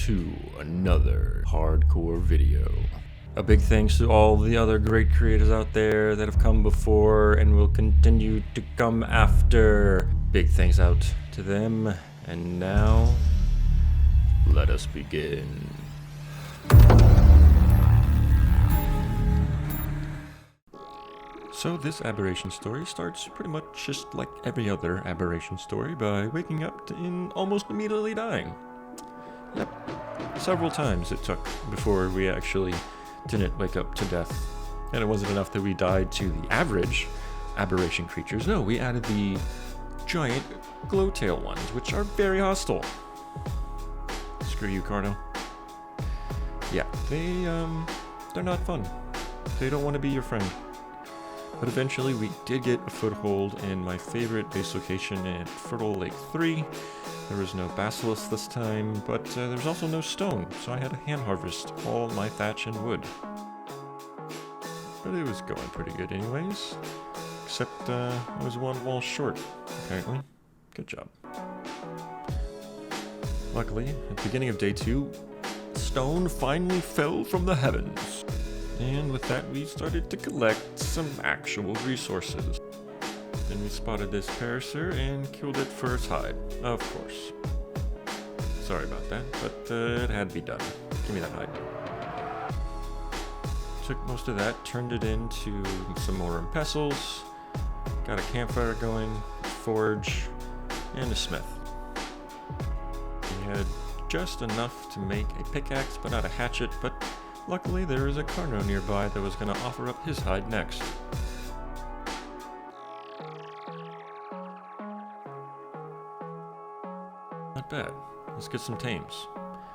to another hardcore video. A big thanks to all the other great creators out there that have come before and will continue to come after. Big thanks out to them. And now, let us begin. So this Aberration story starts pretty much just like every other Aberration story by waking up and almost immediately dying. Yep, several times it took before we actually didn't wake up to death. And it wasn't enough that we died to the average Aberration creatures. No, we added the giant glowtail ones, which are very hostile. Screw you, Carno. Yeah, they're not fun. They don't want to be your friend. But eventually we did get a foothold in my favorite base location at Fertile Lake 3. There was no basilisk this time, but there was also no stone, so I had to hand harvest all my thatch and wood. But it was going pretty good anyways, except I was one wall short, apparently. Good job. Luckily, at the beginning of day 2, stone finally fell from the heavens. And with that, we started to collect some actual resources. Then we spotted this parasaur and killed it for its hide, of course. Sorry about that, but it had to be done. Give me that hide. Took most of that, turned it into some mortar and pestles, got a campfire going, forge, and a smith. We had just enough to make a pickaxe, but not a hatchet, but luckily, there was a Carno nearby that was going to offer up his hide next. Not bad. Let's get some tames.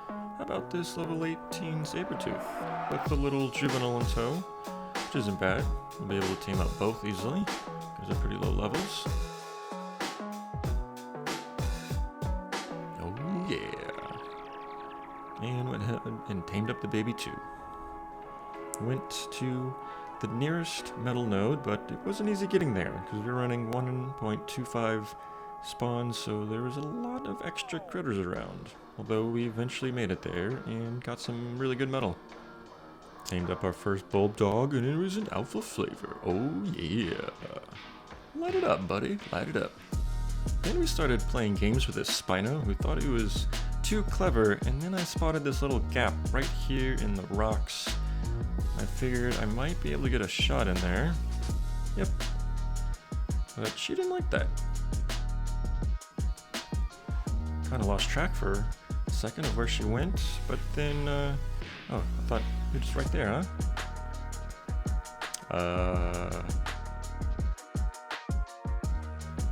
How about this level 18 Sabertooth with the little juvenile in tow, which isn't bad. We'll be able to tame up both easily, because they're pretty low levels. Oh yeah. And went ahead and tamed up the baby too. Went to the nearest metal node, but it wasn't easy getting there because we were running 1.25 spawns, so there was a lot of extra critters around. Although we eventually made it there and got some really good metal. Tamed up our first bulb dog, and it was an alpha flavor. Oh yeah. Light it up, buddy. Light it up. Then we started playing games with this Spino, who thought he was too clever, and then I spotted this little gap right here in the rocks. I figured I might be able to get a shot in there. Yep. But she didn't like that. Kinda lost track for a second of where she went, but then, oh, I thought you're just right there, huh?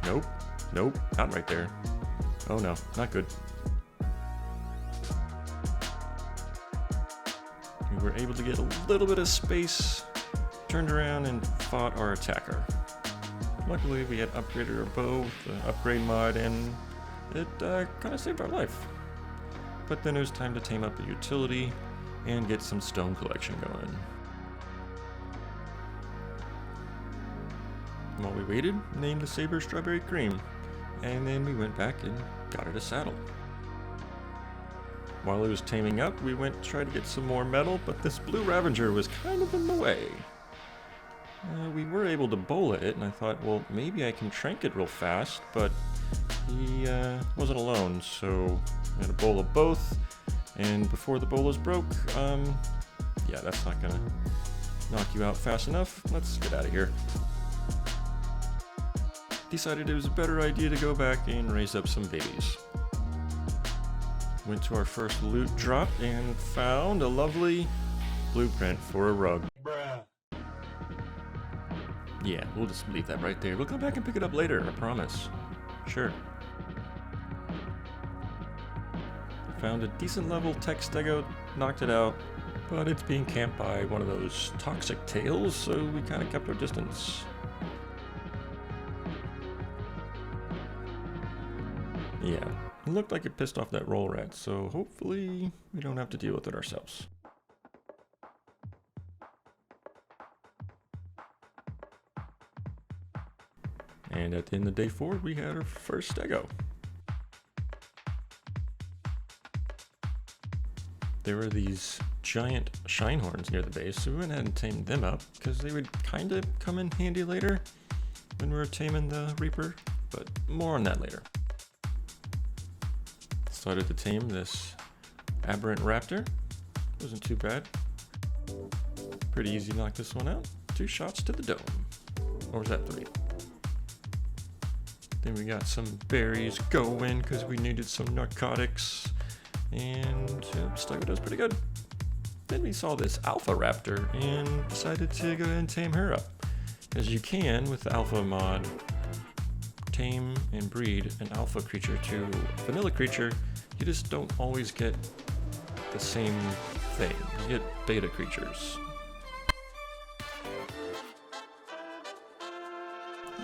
Nope. Nope, not right there. Oh no, not good. We were able to get a little bit of space, turned around and fought our attacker. Luckily we had upgraded our bow with the upgrade mod, and it kind of saved our life. But then it was time to tame up a utility and get some stone collection going. While we waited, named the saber Strawberry Cream, and then we went back and got it a saddle. While it was taming up, we went to try to get some more metal, but this blue Ravager was kind of in the way. We were able to bowl it, and I thought, well, maybe I can trank it real fast, but he wasn't alone, so I had a bowl of both, and before the bolas broke, yeah, that's not gonna knock you out fast enough. Let's get out of here. Decided it was a better idea to go back and raise up some babies. Went to our first loot drop and found a lovely blueprint for a rug. Bruh. Yeah, we'll just leave that right there. We'll come back and pick it up later, I promise. Sure. Found a decent level tech stego, knocked it out, but it's being camped by one of those toxic tails, so we kind of kept our distance. Yeah, it looked like it pissed off that roll rat, so hopefully we don't have to deal with it ourselves. And at the end of day 4, we had our first stego. there were these giant shinehorns near the base, so we went ahead and tamed them up, because they would kind of come in handy later when we were taming the Reaper, but more on that later. Started to tame this aberrant Raptor. Wasn't too bad. Pretty easy to knock this one out. 2 shots to the dome. Or was that 3? Then we got some berries going because we needed some narcotics. And Stryder does pretty good. Then we saw this alpha raptor and decided to go ahead and tame her up. As you can with the alpha mod, tame and breed an alpha creature to a vanilla creature. You just don't always get the same thing. You get beta creatures.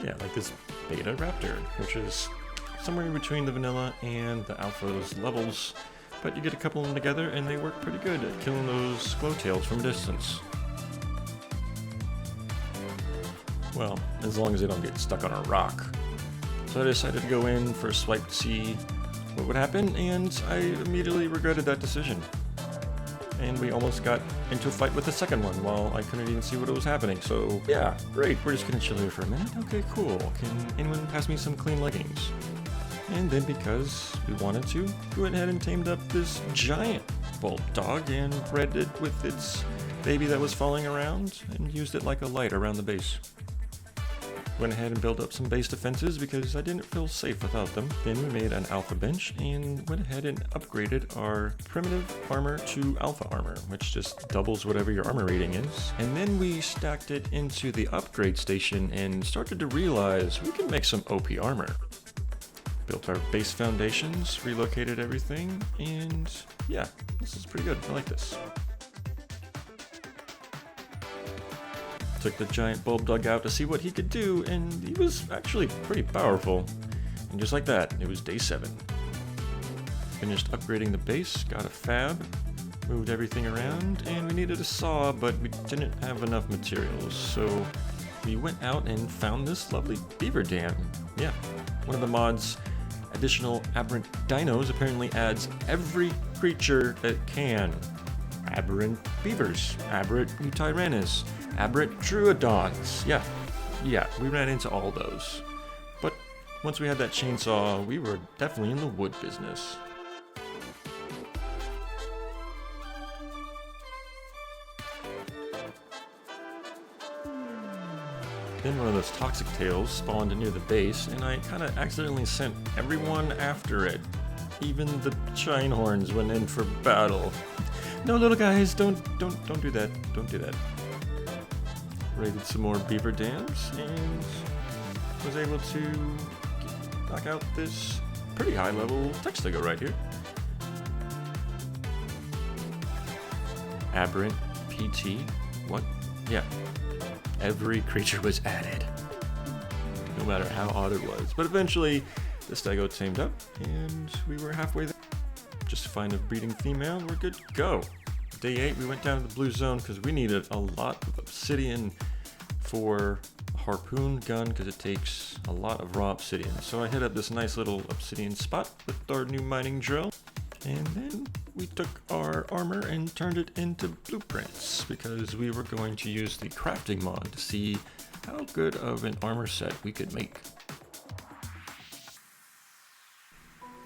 Yeah, like this beta raptor, which is somewhere in between the vanilla and the alpha's levels, but you get a couple of them together and they work pretty good at killing those glowtails from a distance. Well, as long as they don't get stuck on a rock. So I decided to go in for a swipe to see what would happen, and I immediately regretted that decision. And we almost got into a fight with the second one while I couldn't even see what was happening. So yeah, great, we're just gonna chill here for a minute. Okay, cool. Can anyone pass me some clean leggings? And then because we wanted to, we went ahead and tamed up this giant bulb dog and bred it with its baby that was falling around and used it like a light around the base. Went ahead and built up some base defenses because I didn't feel safe without them. Then we made an alpha bench and went ahead and upgraded our primitive armor to alpha armor, which just doubles whatever your armor rating is. And then we stacked it into the upgrade station and started to realize we can make some OP armor. Built our base foundations, relocated everything, and yeah, this is pretty good. I like this. Took the giant bulb dog out to see what he could do, and he was actually pretty powerful. And just like that, it was day 7. Finished upgrading the base, got a fab, moved everything around, and we needed a saw, but we didn't have enough materials, so we went out and found this lovely beaver dam. Yeah, one of the mods' additional aberrant dinos apparently adds every creature that can. Aberrant beavers, aberrant mutagen, aberrant druidons. Yeah, we ran into all those. But once we had that chainsaw, we were definitely in the wood business. Then one of those toxic tails spawned near the base, and I kind of accidentally sent everyone after it. Even the shinehorns went in for battle. No, little guys, don't do that. Don't do that. Raided some more beaver dams and was able to knock out this pretty high level textigo right here. Aberrant PT. What? Yeah. Every creature was added. No matter how odd it was. But eventually the stego tamed up and we were halfway there. Just to find a breeding female, we're good to go. Day 8, we went down to the blue zone because we needed a lot of obsidian for a harpoon gun because it takes a lot of raw obsidian. So I hit up this nice little obsidian spot with our new mining drill. And then we took our armor and turned it into blueprints because we were going to use the crafting mod to see how good of an armor set we could make.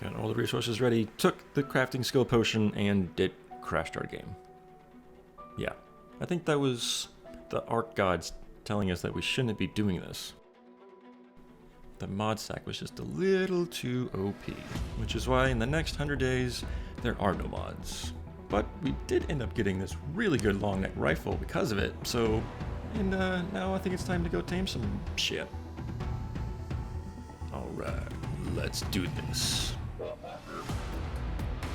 Got all the resources ready, took the crafting skill potion, and it crashed our game. Yeah, I think that was the ARK gods telling us that we shouldn't be doing this. The mod stack was just a little too OP, which is why in the next 100 days, there are no mods. But we did end up getting this really good long neck rifle because of it, so, and now I think it's time to go tame some shit. Alright, let's do this.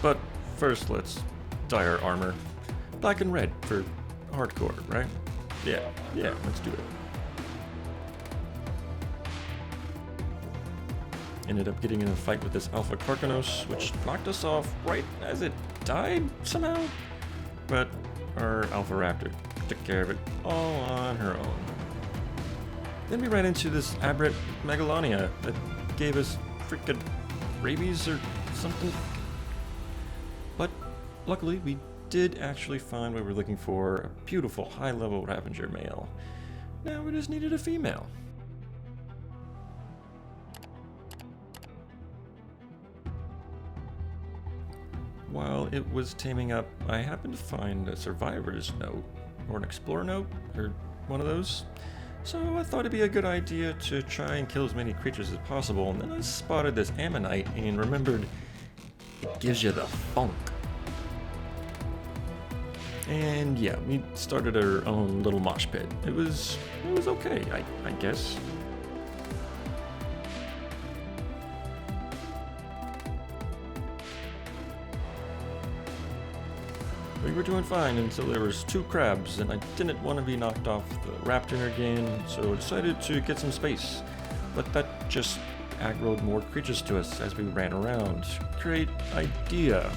But first, let's dye our armor black and red for hardcore, right? Yeah, let's do it. Ended up getting in a fight with this Alpha Carcanos, which knocked us off right as it died somehow. But our Alpha Raptor took care of it all on her own. Then we ran into this aberrant Megalonia that gave us freaking rabies or something. But luckily we did actually find what we're looking for, a beautiful high-level Ravager male. Now we just needed a female. While it was taming up, I happened to find a survivor's note, or an explorer note, or one of those. So I thought it'd be a good idea to try and kill as many creatures as possible, and then I spotted this ammonite and remembered it gives you the funk. And yeah, we started our own little mosh pit. It was okay, I guess. We were doing fine until there was 2 crabs, and I didn't want to be knocked off the Raptor again, so I decided to get some space. But that just aggroed more creatures to us as we ran around. Great idea.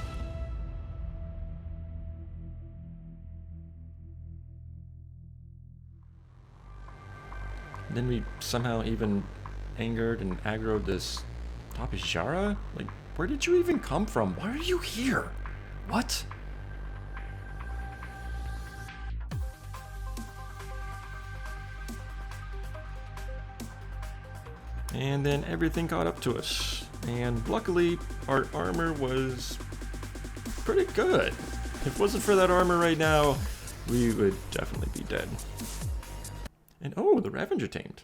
Then we somehow even angered and aggroed this Tapishara? Like, where did you even come from? Why are you here? What? And then everything caught up to us. And luckily, our armor was pretty good. If it wasn't for that armor right now, we would definitely be dead. And oh, the Ravager tamed.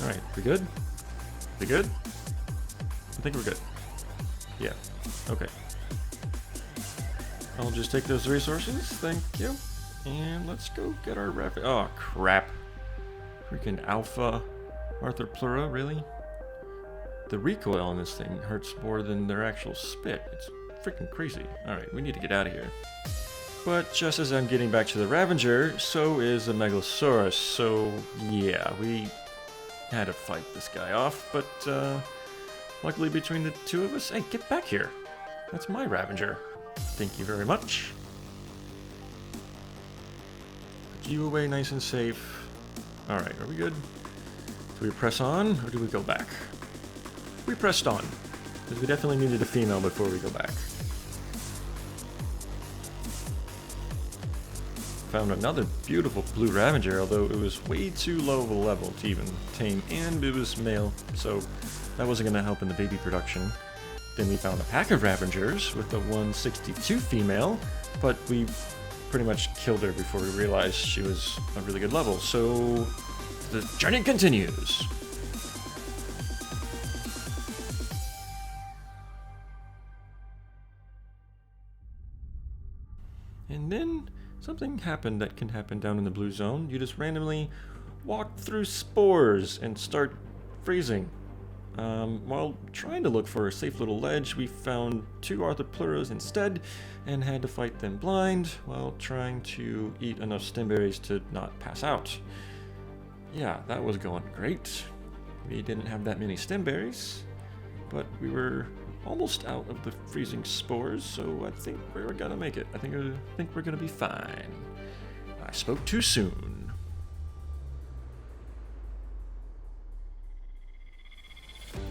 Alright, we good? We good? I think we're good. Yeah, okay. I'll just take those resources, thank you. And let's go get our Ravager. Oh, crap. Freaking alpha Arthropleura, really? The recoil on this thing hurts more than their actual spit. It's freaking crazy. Alright, we need to get out of here. But just as I'm getting back to the Ravager, so is a Megalosaurus. So yeah, we had to fight this guy off, but luckily between the 2 of us... Hey, get back here! That's my Ravager. Thank you very much. Put you away nice and safe. Alright, are we good? Do we press on, or do we go back? We pressed on, because we definitely needed a female before we go back. Found another beautiful blue Ravager, although it was way too low of a level to even tame, and it was male, so that wasn't going to help in the baby production. Then we found a pack of Ravagers with the 162 female, but we pretty much killed her before we realized she was a really good level, so the journey continues. And then something happened that can happen down in the blue zone. You just randomly walk through spores and start freezing. While trying to look for a safe little ledge, we found 2 Arthropleuras instead and had to fight them blind while trying to eat enough stemberries to not pass out. Yeah, that was going great. We didn't have that many stemberries, but we were almost out of the freezing spores, so I think we're gonna make it. I think we're gonna be fine. I spoke too soon.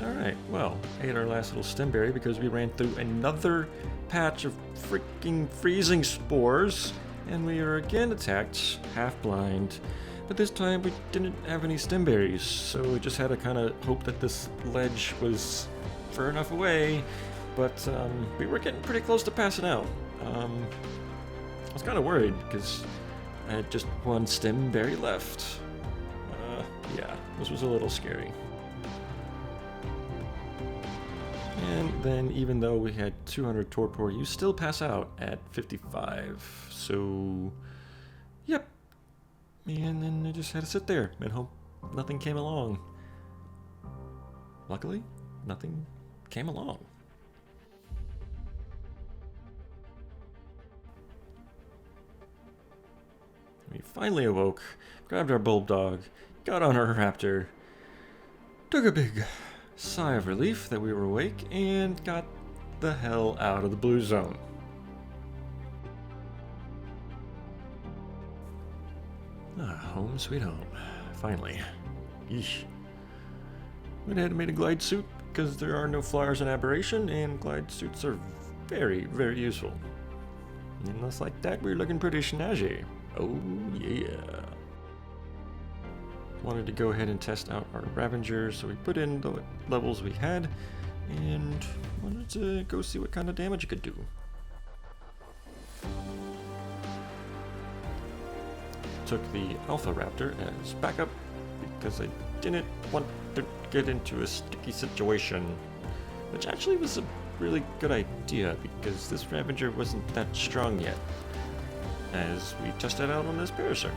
Alright, well, ate our last little stemberry because we ran through another patch of freaking freezing spores, and we were again attacked, half blind, but this time we didn't have any stemberries, so we just had to kind of hope that this ledge was far enough away, but we were getting pretty close to passing out. I was kind of worried because I had just 1 stemberry left. Yeah, this was a little scary. And then even though we had 200 torpor, you still pass out at 55. So, yep. And then I just had to sit there and hope nothing came along. Luckily, nothing came along. We finally awoke, grabbed our bulldog, got on our raptor, took a big sigh of relief that we were awake, and got the hell out of the blue zone. home sweet home. Finally. Yeesh. Went ahead and made a glide suit because there are no flyers in Aberration, and glide suits are very, very useful. And just like that, we're looking pretty snazzy. Oh yeah. Wanted to go ahead and test out our Ravengers, so we put in the levels we had, and wanted to go see what kind of damage it could do. Took the Alpha Raptor as backup because I didn't want to get into a sticky situation, which actually was a really good idea because this Ravager wasn't that strong yet, as we tested out on this Parasaur.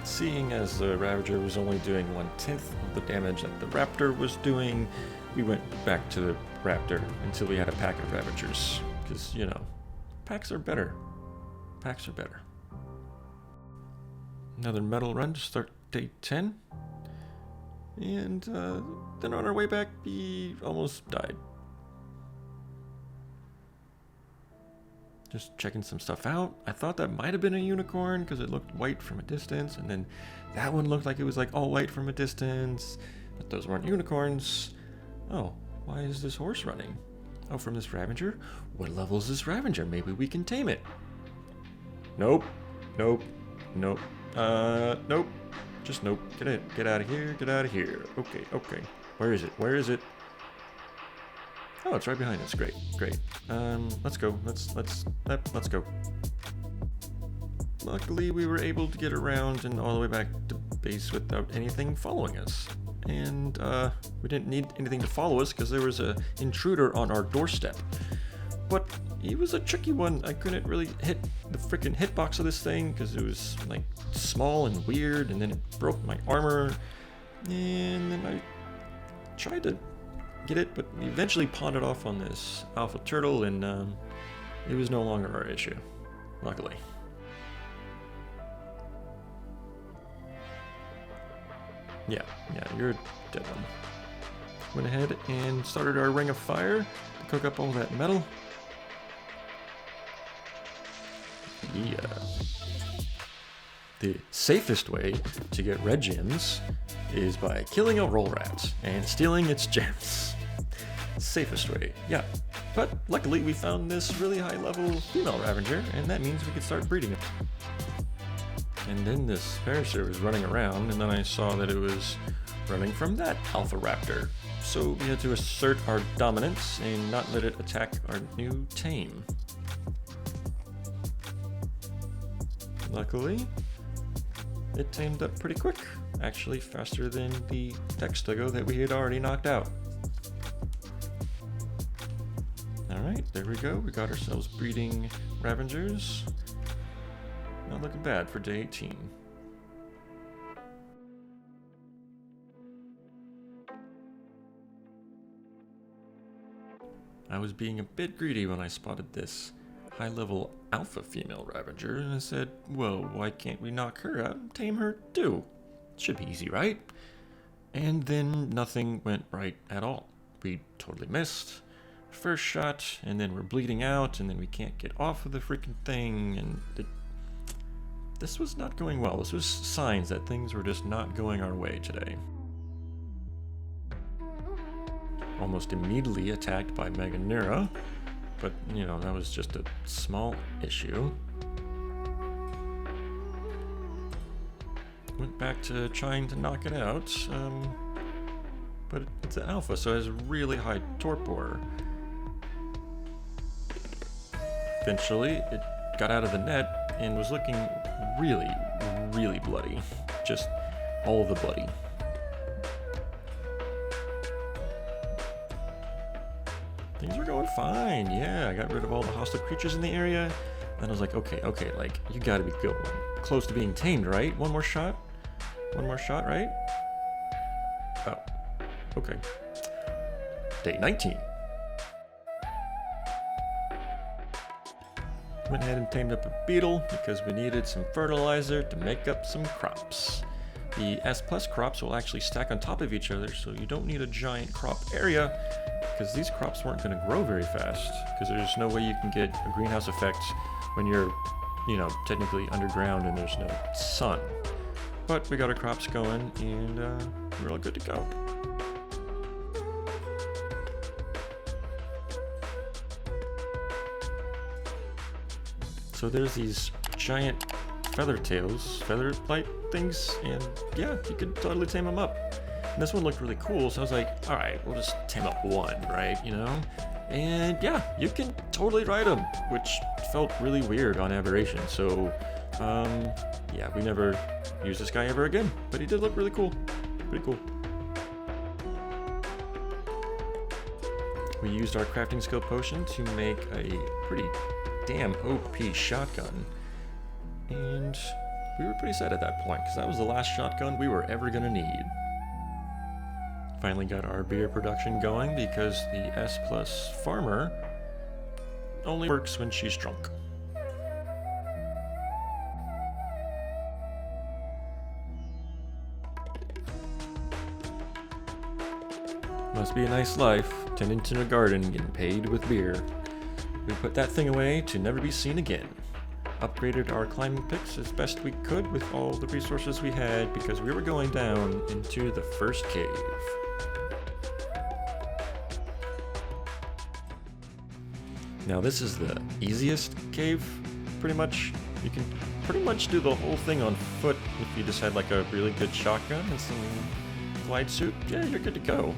Seeing as the Ravager was only doing 1/10 of the damage that the Raptor was doing, we went back to the Raptor until we had a pack of Ravagers, because, you know, packs are better. Packs are better. Another metal run to start day 10. And then on our way back, we almost died. Just checking some stuff out. I thought that might have been a unicorn because it looked white from a distance, and then that one looked like it was like all white from a distance, but those weren't unicorns. Oh, why is this horse running? Oh, from this Ravager? What level is this Ravager? Maybe we can tame it. Nope. Nope. Nope. Nope. Just nope. Get it. Get out of here. Get out of here. Okay. Okay. Where is it? Where is it? Oh, it's right behind us. Great. Great. Let's go. Let's go. Luckily, we were able to get around and all the way back to base without anything following us. And we didn't need anything to follow us because there was an intruder on our doorstep. But he was a tricky one. I couldn't really hit the freaking hitbox of this thing because it was like small and weird, and then it broke my armor. And then I tried to get it, but we eventually pawned it off on this alpha turtle, and it was no longer our issue, luckily. Yeah, you're a dead one. Went ahead and started our ring of fire to cook up all that metal. Yeah. The safest way to get red gems is by killing a roll rat and stealing its gems. Safest way, yeah. But luckily we found this really high level female Ravager, and that means we could start breeding it. And then this Parasaur was running around, and then I saw that it was running from that Alpha Raptor. So we had to assert our dominance and not let it attack our new tame. Luckily, it tamed up pretty quick, actually faster than the Textago that we had already knocked out. Alright, there we go. We got ourselves breeding Ravengers. Not looking bad for day 18. I was being a bit greedy when I spotted this high-level alpha female Ravager, and I said, well, why can't we knock her out and tame her too? Should be easy, right? And then nothing went right at all. We totally missed. First shot, and then we're bleeding out, and then we can't get off of the freaking thing, and this was not going well. This was signs that things were just not going our way today. Almost immediately attacked by Megalosaurus, but you know, that was just a small issue. Went back to trying to knock it out, but it's an alpha, so it has really high torpor. Eventually, it got out of the net and was looking really, really bloody. Just all the bloody. Things were going fine, yeah. I got rid of all the hostile creatures in the area. Then I was like, okay, like, you gotta be going close to being tamed, right? One more shot? One more shot, right? Oh, okay. Day 19. Went ahead and tamed up a beetle because we needed some fertilizer to make up some crops. The S+ crops will actually stack on top of each other, so you don't need a giant crop area, because these crops weren't going to grow very fast, because there's no way you can get a greenhouse effect when you're, you know, technically underground and there's no sun. But we got our crops going, and we're all good to go. So there's these giant feather light things, and yeah, you could totally tame them up. And this one looked really cool, so I was like, alright, we'll just tame up one, right, you know? And yeah, you can totally ride them, which felt really weird on Aberration, so yeah, we never used this guy ever again, but he did look really cool. Pretty cool. We used our crafting skill potion to make a pretty damn OP shotgun, and we were pretty sad at that point, because that was the last shotgun we were ever gonna need. Finally got our beer production going, because the S+ farmer only works when she's drunk. Must be a nice life, tending to a garden, getting paid with beer. We put that thing away to never be seen again. Upgraded our climbing picks as best we could with all the resources we had, because we were going down into the first cave. Now this is the easiest cave, pretty much. You can pretty much do the whole thing on foot if you just had like a really good shotgun and some glide suit. Yeah, you're good to go.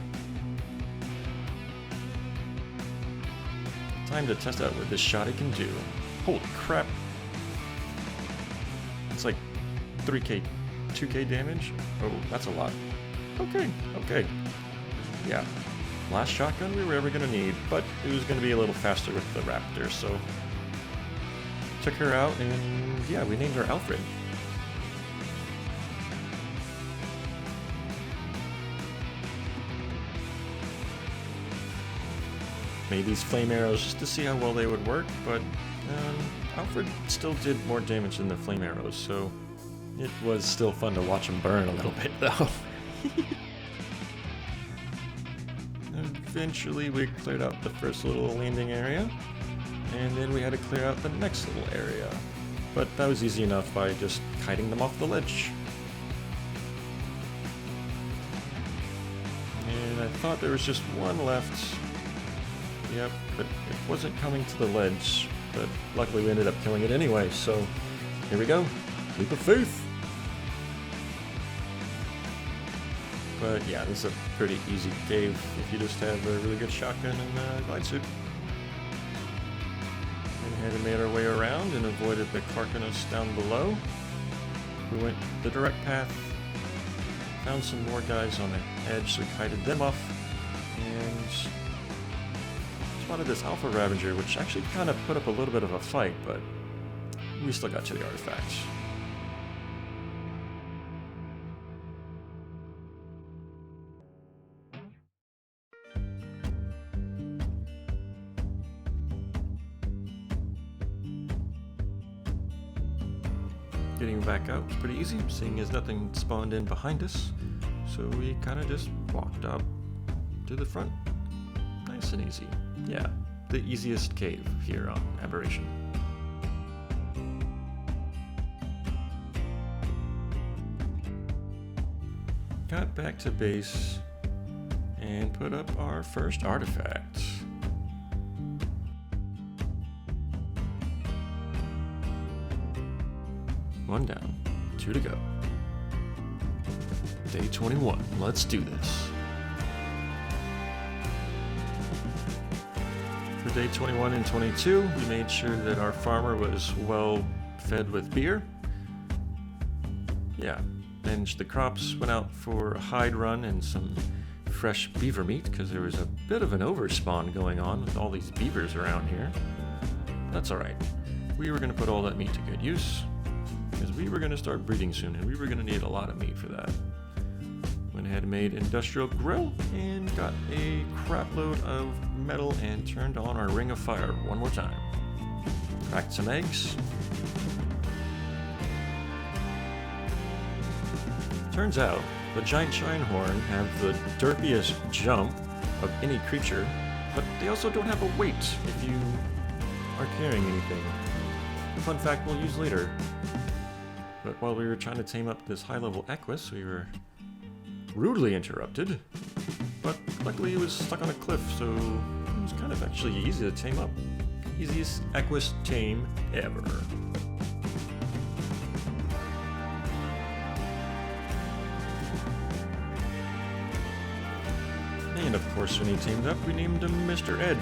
Time to test out what this shotty can do. Holy crap. It's like 3k, 2k damage? Oh, that's a lot. Okay. Yeah. Last shotgun we were ever gonna need, but it was gonna be a little faster with the Raptor, so took her out, and yeah, we named her Alfred. Made these flame arrows just to see how well they would work, but Alfred still did more damage than the flame arrows, so it was still fun to watch him burn a little bit though. Eventually we cleared out the first little landing area, and then we had to clear out the next little area. But that was easy enough by just kiting them off the ledge. And I thought there was just one left. Yep, but it wasn't coming to the ledge, but luckily we ended up killing it anyway, so here we go. Leap of faith! But yeah, this is a pretty easy cave if you just have a really good shotgun and a glide suit. Went ahead and made our way around and avoided the Carcanos down below. We went the direct path, found some more guys on the edge, so we kited them off, and spotted this Alpha Ravager, which actually kind of put up a little bit of a fight, but we still got to the artifacts. Getting back out was pretty easy, seeing as nothing spawned in behind us, so we kind of just walked up to the front. Nice and easy. Yeah, the easiest cave here on Aberration. Got back to base and put up our first artifact. One down, 2 to go. Day 21, let's do this. For day 21 and 22, we made sure that our farmer was well fed with beer. Yeah, managed the crops, went out for a hide run and some fresh beaver meat, because there was a bit of an overspawn going on with all these beavers around here. That's alright. We were going to put all that meat to good use, because we were going to start breeding soon, and we were going to need a lot of meat for that. Went ahead and made industrial grill, and got a crap load of metal, and turned on our ring of fire one more time. Cracked some eggs. Turns out, the giant shinehorn have the derpiest jump of any creature, but they also don't have a weight if you are carrying anything. fun fact we'll use later. But while we were trying to tame up this high-level Equus, we were rudely interrupted. But luckily it was stuck on a cliff, so it was kind of actually easy to tame up. Easiest Equus tame ever. And of course, when he tamed up, we named him Mr. Ed.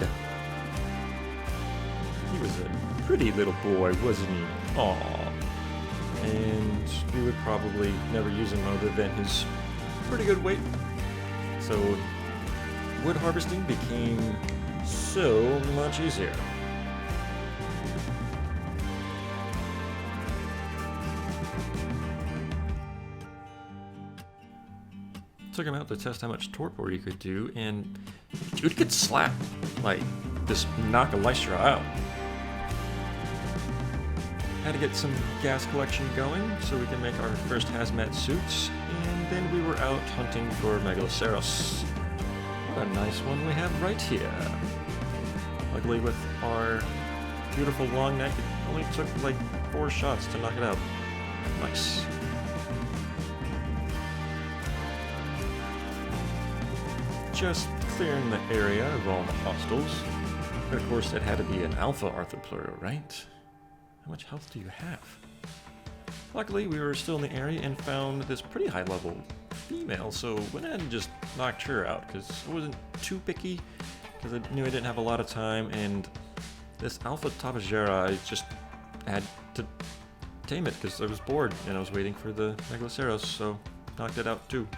He was a pretty little boy, wasn't he? Aww. And we would probably never use him other than his pretty good weight. So wood harvesting became so much easier. Took him out to test how much torpor he could do, and dude could slap, like, just knock a Lystra out. Had to get some gas collection going so we can make our first hazmat suits, and then we were out hunting for Megalosaurus. What a nice one we have right here. Luckily with our beautiful long neck, it only took like 4 shots to knock it out. Nice. Just clearing the area of all the hostiles. But of course, it had to be an alpha arthropleura, right? How much health do you have? Luckily, we were still in the area and found this pretty high-level female, so went ahead and just knocked her out, because I wasn't too picky, because I knew I didn't have a lot of time, and this alpha tapagera, I just had to tame it, because I was bored, and I was waiting for the Megalosaurus, so knocked it out too.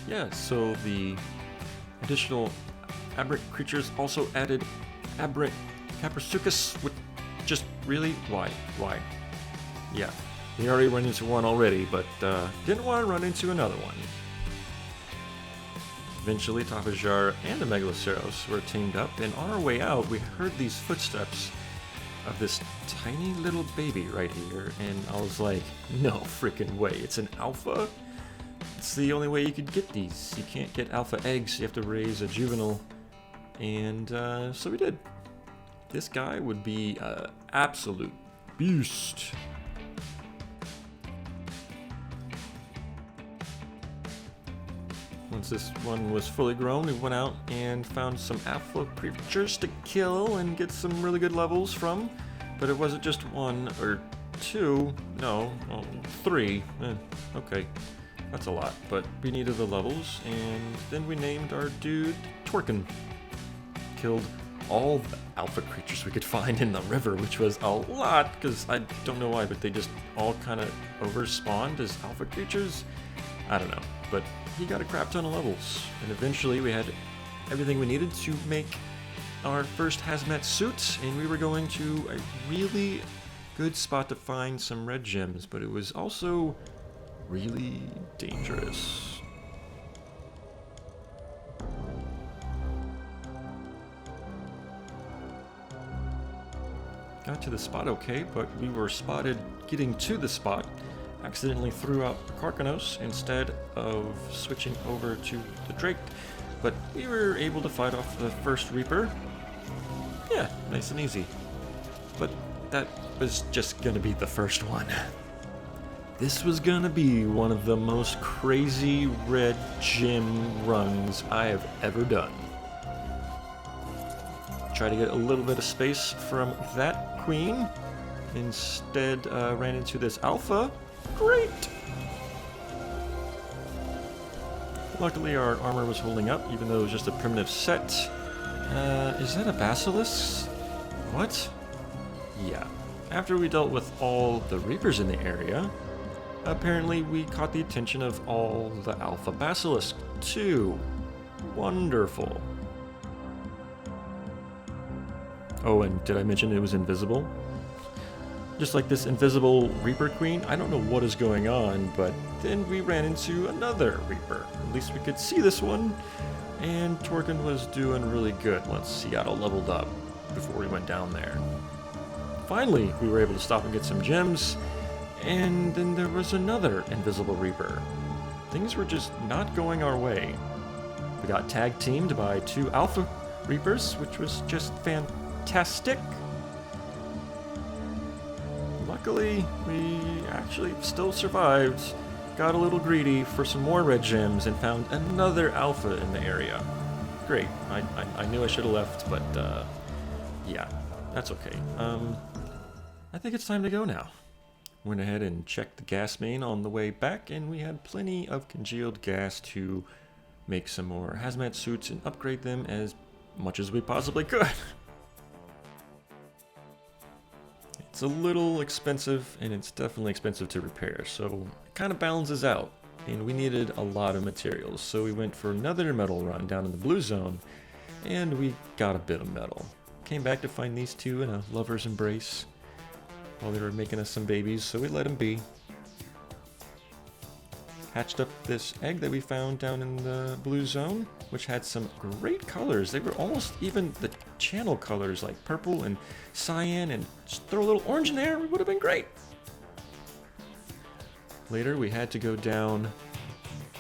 Yeah, so the additional aberrant creatures also added aberrant caprisuchus, which just really, why? Yeah, we already run into one already, but didn't want to run into another one. Eventually, Tapajara and the Megalosaurus were tamed up, and on our way out, we heard these footsteps of this tiny little baby right here, and I was like, no freaking way, it's an alpha? It's the only way you could get these. You can't get alpha eggs, you have to raise a juvenile. And so we did. This guy would be an absolute beast. Once this one was fully grown, we went out and found some alpha creatures to kill and get some really good levels from. But it wasn't just 1 or 2, no, 3. Okay. That's a lot, but we needed the levels, and then we named our dude Torkin. Killed all the alpha creatures we could find in the river, which was a lot, because I don't know why, but they just all kind of overspawned as alpha creatures. I don't know, but he got a crap ton of levels, and eventually we had everything we needed to make our first hazmat suit, and we were going to a really good spot to find some red gems, but it was also really dangerous. Got to the spot okay, but we were spotted getting to the spot. Accidentally threw out Carcanos instead of switching over to the Drake, but we were able to fight off the first Reaper. Yeah, nice and easy. But that was just gonna be the first one. This was gonna be one of the most crazy red gem runs I have ever done. Try to get a little bit of space from that queen. Instead, ran into this alpha. Great! Luckily, our armor was holding up, even though it was just a primitive set. Is that a basilisk? What? Yeah. After we dealt with all the Reapers in the area, apparently we caught the attention of all the alpha basilisk too. Wonderful. Oh, and did I mention it was invisible? Just like this invisible Reaper Queen, I don't know what is going on, but then we ran into another Reaper. At least we could see this one, and Torkin was doing really good once he got all leveled up before we went down there. Finally, we were able to stop and get some gems, And then there was another invisible reaper. Things were just not going our way. We got tag teamed by 2 alpha reapers, which was just fantastic. Luckily, we actually still survived, got a little greedy for some more red gems, and found another alpha in the area. Great. I knew I should have left, but yeah, that's okay. I think it's time to go now. Went ahead and checked the gas main on the way back, and we had plenty of congealed gas to make some more hazmat suits and upgrade them as much as we possibly could. It's a little expensive, and it's definitely expensive to repair, so it kind of balances out. And we needed a lot of materials, so we went for another metal run down in the blue zone, and we got a bit of metal. Came back to find these 2 in a lover's embrace while they were making us some babies, so we let them be. Hatched up this egg that we found down in the blue zone, which had some great colors. They were almost even the channel colors, like purple and cyan, and just throw a little orange in there, it would have been great. Later, we had to go down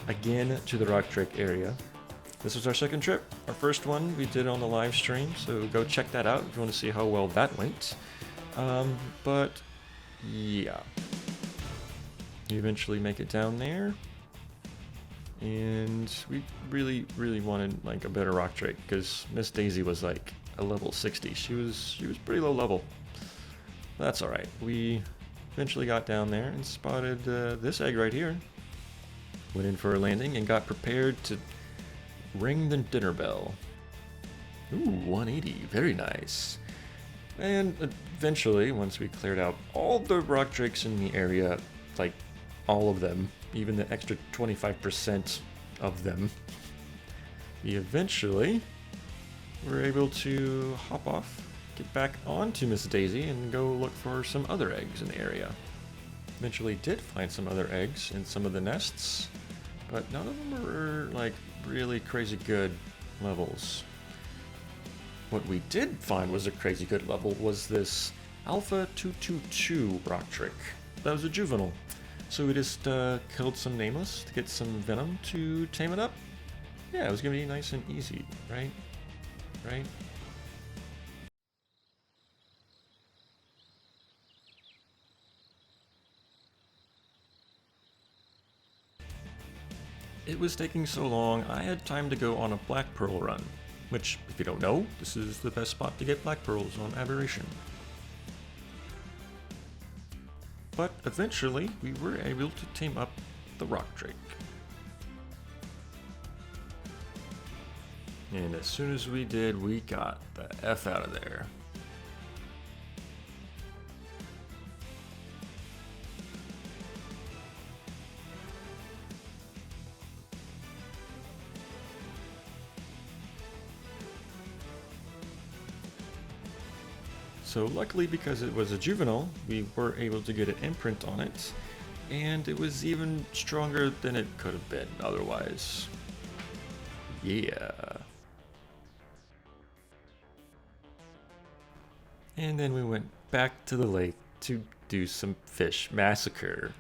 again to the rock trick area. This was our second trip. Our first one we did on the live stream, so go check that out if you want to see how well that went. But yeah, you eventually make it down there, and we really wanted like a better rock drake because Miss Daisy was like a level 60. She was pretty low level. That's all right. We eventually got down there and spotted this egg right here. Went in for a landing and got prepared to ring the dinner bell. Ooh, 180, very nice. And eventually, once we cleared out all the rock drakes in the area, like all of them, even the extra 25% of them, we eventually were able to hop off, get back onto Miss Daisy, and go look for some other eggs in the area. Eventually did find some other eggs in some of the nests, but none of them were like really crazy good levels. What we did find was a crazy good level was this Alpha 222 rock trick. That was a juvenile. So we just killed some nameless to get some venom to tame it up. Yeah, it was gonna be nice and easy, right? Right? It was taking so long, I had time to go on a black pearl run. Which, if you don't know, this is the best spot to get black pearls on Aberration. But eventually, we were able to tame up the rock drake. And as soon as we did, we got the F out of there. So luckily, because it was a juvenile, we were able to get an imprint on it, and it was even stronger than it could have been otherwise. Yeah. And then we went back to the lake to do some fish massacre.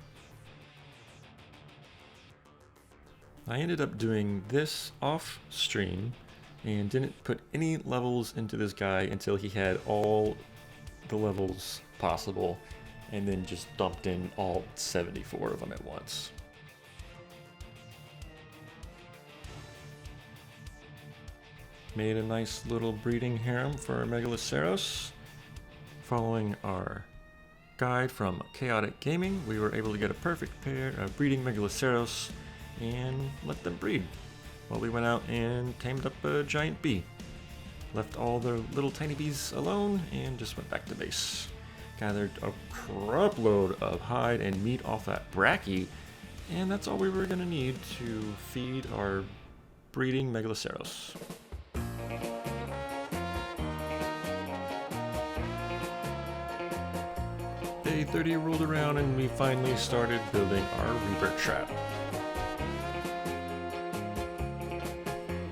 I ended up doing this off stream and didn't put any levels into this guy until he had all the levels possible, and then just dumped in all 74 of them at once. Made a nice little breeding harem for Megalosaurus. Following our guide from Chaotic Gaming, we were able to get a perfect pair of breeding Megalosaurus and let them breed, while we went out and tamed up a giant bee. Left all the little tiny bees alone and just went back to base. Gathered a crap load of hide and meat off that brachy, and that's all we were going to need to feed our breeding Megalosaurus. Day 30 rolled around and we finally started building our Reaper trap.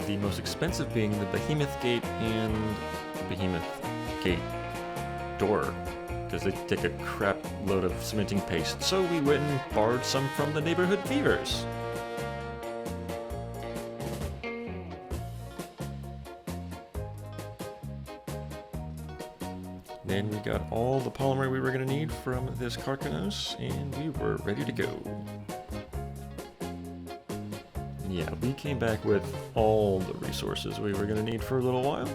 The most expensive being the Behemoth Gate and the Behemoth Gate door. because they take a crap load of cementing paste, so we went and borrowed some from the neighborhood beavers. Then we got all the polymer we were going to need from this carcanos, and we were ready to go. Yeah, we came back with all the resources we were going to need for a little while.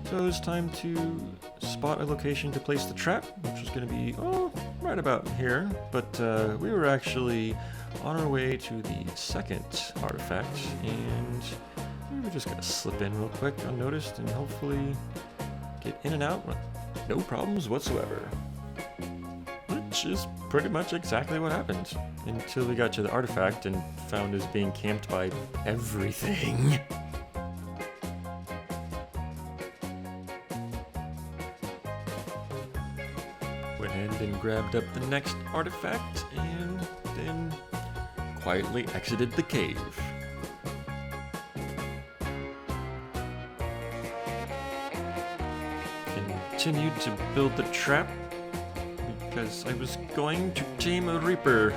So it was time to spot a location to place the trap, which was going to be, right about here. But we were actually on our way to the second artifact, and we were just going to slip in real quick unnoticed and hopefully get in and out with no problems whatsoever. Which is pretty much exactly what happened, until we got to the artifact and found us being camped by everything. Went ahead and grabbed up the next artifact and then quietly exited the cave. Continued to build the trap because I was going to tame a reaper.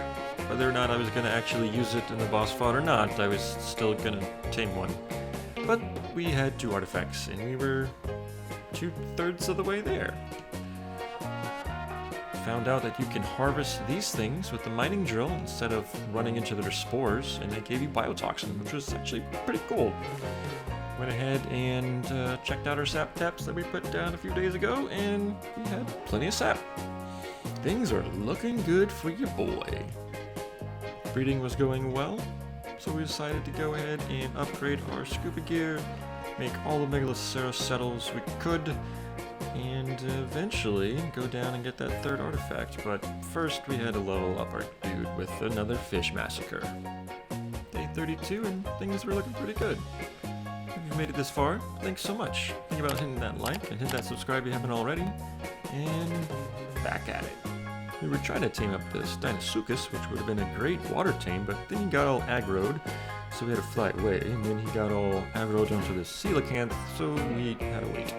Whether or not I was going to actually use it in the boss fight or not, I was still going to tame one. But we had 2 artifacts and we were 2/3 of the way there. Found out that you can harvest these things with the mining drill instead of running into their spores, and they gave you biotoxin, which was actually pretty cool. Went ahead and checked out our sap taps that we put down a few days ago, and we had plenty of sap. Things are looking good for your boy. Breeding was going well, so we decided to go ahead and upgrade our scuba gear, make all the Megalosaurus settles we could, and eventually go down and get that 3rd artifact. But first we had to level up our dude with another fish massacre. Day 32 and things were looking pretty good. If you've made it this far, thanks so much. Think about hitting that like and hit that subscribe if you haven't already. And back at it. We were trying to tame up this Deinosuchus, which would have been a great water tame, but then he got all aggroed, so we had to fly away. And then he got all aggroed onto the coelacanth, so we had to wait.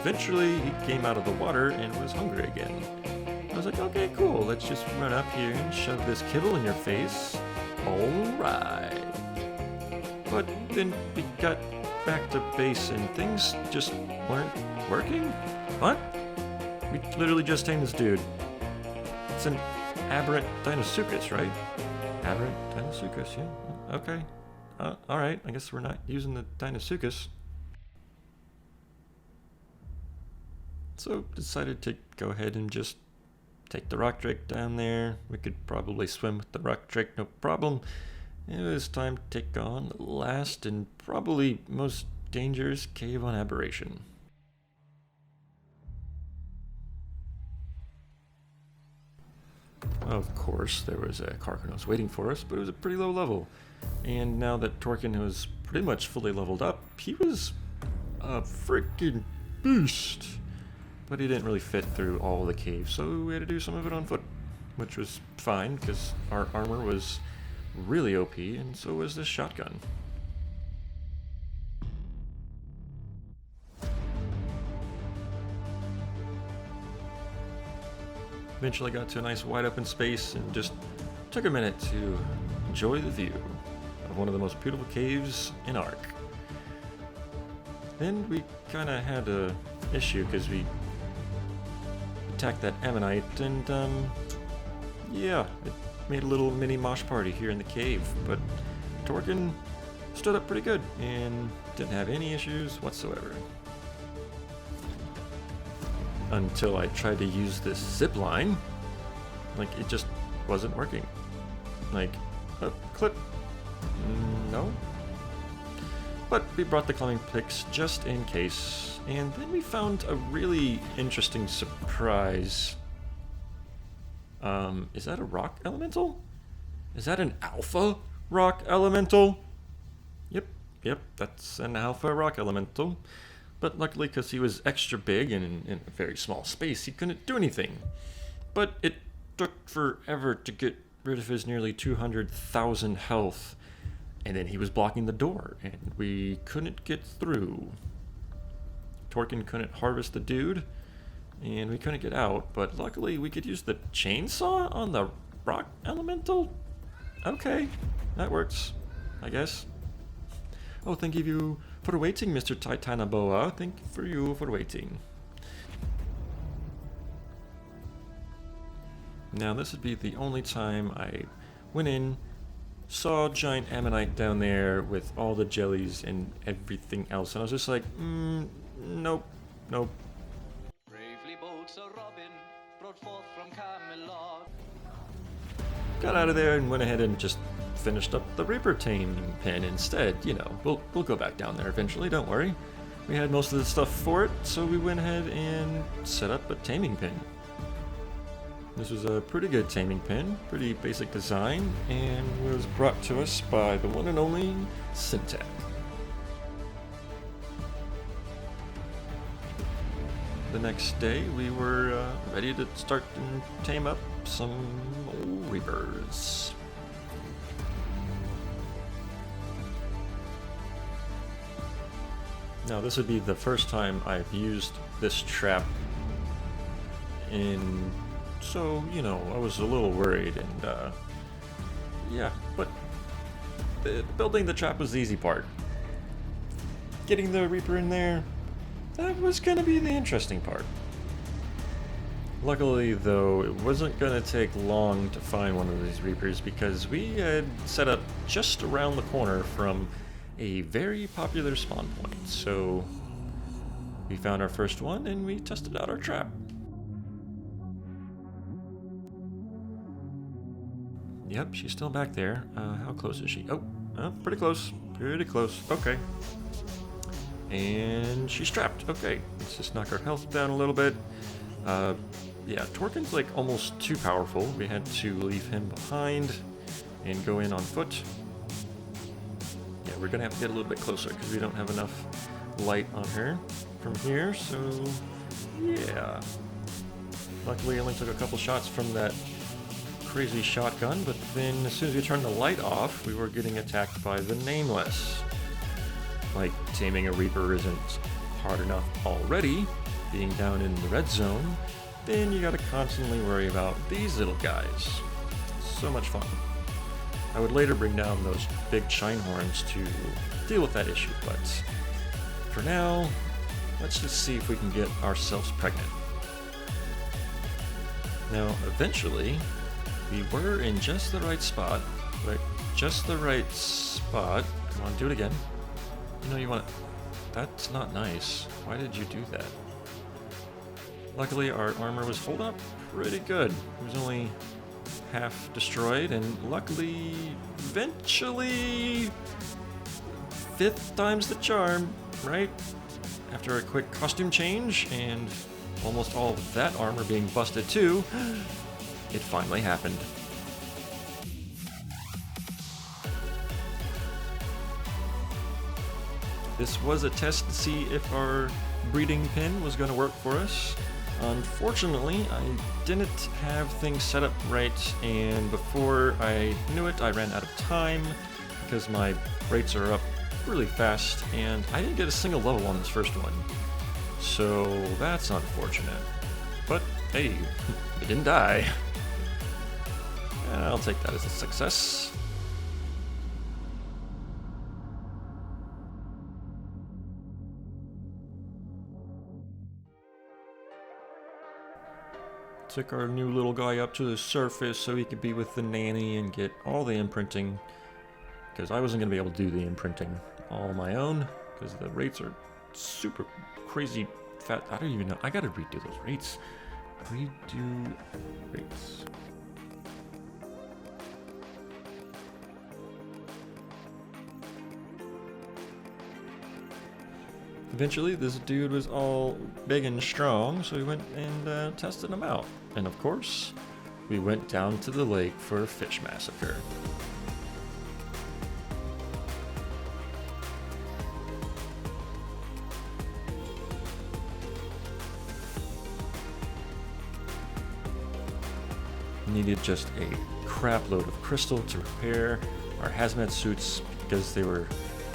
Eventually, he came out of the water and was hungry again. I was like, okay, cool, let's just run up here and shove this kibble in your face. Alright. But then we got back to base and things just weren't working? What? We literally just tamed this dude. It's an aberrant Deinosuchus, right? Aberrant Deinosuchus, yeah. Okay. Alright, I guess we're not using the Deinosuchus. So decided to go ahead and just take the rock drake down there. We could probably swim with the rock drake, no problem. It was time to take on the last and probably most dangerous cave on Aberration. Of course, there was a carcanos waiting for us, but it was a pretty low level. And now that Torkin was pretty much fully leveled up, he was a freaking beast. But he didn't really fit through all the caves, so we had to do some of it on foot, which was fine because our armor was really OP, and so was this shotgun. Eventually got to a nice wide open space and just took a minute to enjoy the view of one of the most beautiful caves in ARK. Then we kind of had a issue because we attacked that ammonite, and yeah, it made a little mini mosh party here in the cave, but Torkin stood up pretty good and didn't have any issues whatsoever. Until I tried to use this zip line, like it just wasn't working. Like, clip, no. But we brought the climbing picks just in case, and then we found a really interesting surprise. Is that a rock elemental? Is that an alpha rock elemental? Yep, that's an alpha rock elemental. But luckily, because he was extra big and in a very small space, he couldn't do anything. But it took forever to get rid of his nearly 200,000 health. And then he was blocking the door, and we couldn't get through. Torkin couldn't harvest the dude, and we couldn't get out, but luckily we could use the chainsaw on the rock elemental? Okay, that works, I guess. Oh, thank you for waiting, Mr. Titanoboa. Thank you for waiting. Now, this would be the only time I went in, saw giant ammonite down there with all the jellies and everything else, and I was just like, nope, nope. Bravely bolts a robin, brought forth from Camelot. Got out of there and went ahead and just finished up the Reaper Taming Pin instead. You know, we'll go back down there eventually, don't worry. We had most of the stuff for it, so we went ahead and set up a Taming Pin. This was a pretty good Taming Pin, pretty basic design, and was brought to us by the one and only Syntac. The next day, we were ready to start and tame up some old Reapers. Now, this would be the first time I've used this trap in, so, you know, I was a little worried, and, yeah, but building the trap was the easy part. Getting the Reaper in there, that was gonna be the interesting part. Luckily, though, it wasn't gonna take long to find one of these Reapers because we had set up just around the corner from a very popular spawn point. So we found our first one and we tested out our trap. Yep, she's still back there. How close is she? Oh, pretty close. Pretty close. Okay. And she's trapped. Okay, let's just knock our health down a little bit. Yeah, Torkin's like almost too powerful. We had to leave him behind and go in on foot. Yeah, we're gonna have to get a little bit closer because we don't have enough light on her from here, so yeah. Luckily, I only took a couple shots from that crazy shotgun, but then as soon as we turned the light off, we were getting attacked by the Nameless. Like, taming a Reaper isn't hard enough already, being down in the red zone, then you gotta constantly worry about these little guys. So much fun. I would later bring down those big shine horns to deal with that issue, but for now, let's just see if we can get ourselves pregnant. Now, eventually, we were in just the right spot, right? Just the right spot. Come on, do it again. You know you want to... That's not nice. Why did you do that? Luckily, our armor was holding up pretty good. It was only half destroyed, and luckily, eventually, 5th time's the charm, right? After a quick costume change, and almost all of that armor being busted too, it finally happened. This was a test to see if our breeding pin was going to work for us. Unfortunately, I didn't have things set up right, and before I knew it, I ran out of time because my rates are up really fast, and I didn't get a single level on this first one. So that's unfortunate. But hey, it didn't die. I'll take that as a success. Took our new little guy up to the surface so he could be with the nanny and get all the imprinting, because I wasn't going to be able to do the imprinting all on my own because the rates are super crazy fat. I don't even know. I gotta redo those rates. Redo rates. Eventually, this dude was all big and strong, so we went and tested him out. And of course, we went down to the lake for a fish massacre. Needed just a crap load of crystal to repair our hazmat suits because they were